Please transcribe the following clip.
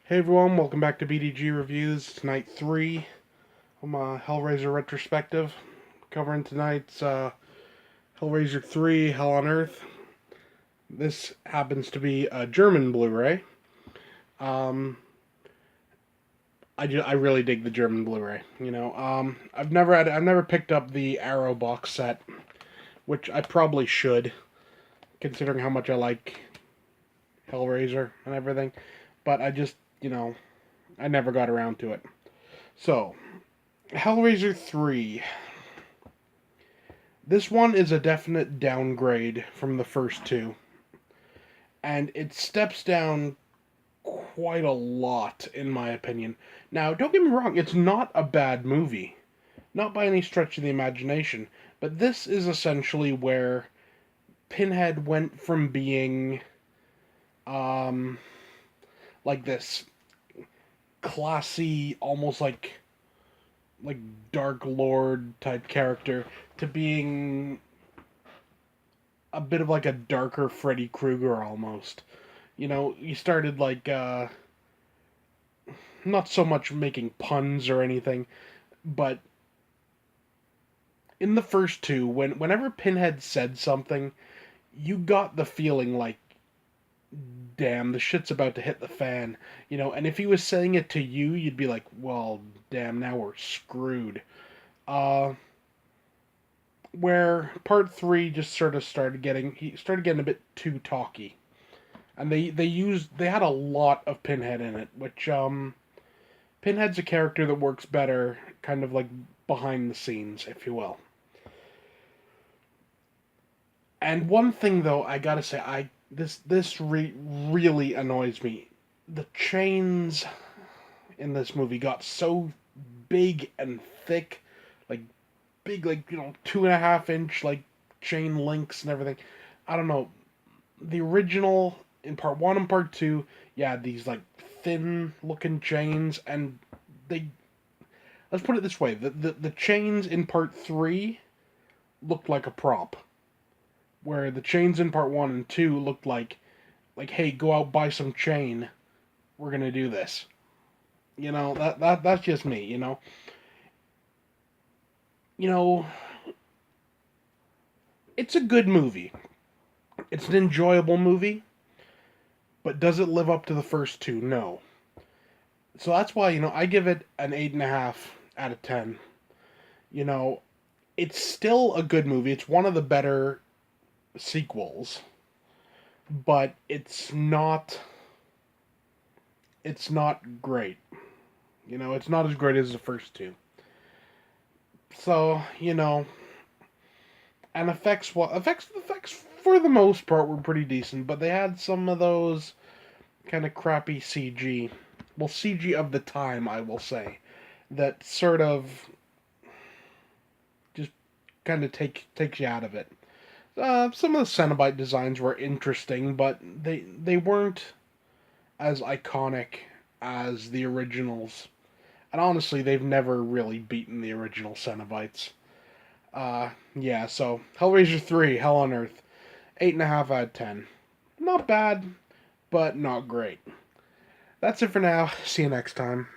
Hey everyone, welcome back to BDG Reviews. It's night 3 of my Hellraiser Retrospective. Covering tonight's Hellraiser 3, Hell on Earth. This happens to be a German Blu-ray. Um, I really dig the German Blu-ray. I've never picked up the Arrow box set, which I probably should, considering how much I like Hellraiser and everything. But I never got around to it. So, Hellraiser 3. This one is a definite downgrade from the first two, and it steps down quite a lot, in my opinion. Now, don't get me wrong, it's not a bad movie, not by any stretch of the imagination, but this is essentially where Pinhead went from being, um, like this classy, almost like Dark Lord type character to being a bit of like a darker Freddy Krueger almost. You started not so much making puns or anything, but in the first two, whenever Pinhead said something, you got the feeling like, damn, the shit's about to hit the fan. And if he was saying it to you, you'd be like, well, damn, now we're screwed. Uh, where part three just sort of he started getting a bit too talky. And they had a lot of Pinhead in it, which Pinhead's a character that works better kind of like behind the scenes, if you will. And one thing though, I gotta say, really annoys me. The chains in this movie got so big and thick, like big, 2.5 inch chain links and everything. I don't know. The original in part one and part two, yeah, these like thin looking chains, and they, let's put it this way, the chains in part three looked like a prop, where the chains in part one and two looked like hey, go out, buy some chain, we're gonna do this. That's just me. You know, it's a good movie. It's an enjoyable movie, but does it live up to the first two? No. So that's why I give it an 8.5 out of 10. You know, it's still a good movie. It's one of the better sequels, but it's not great. It's not as great as the first two. So, and effects for the most part were pretty decent, but they had some of those kind of crappy CG. Well, CG of the time, I will say, that sort of just kind of takes you out of it. Some of the Cenobite designs were interesting, but they weren't as iconic as the originals. And honestly, they've never really beaten the original Cenobites. Yeah, so Hellraiser 3, Hell on Earth, 8.5 out of 10. Not bad, but not great. That's it for now. See you next time.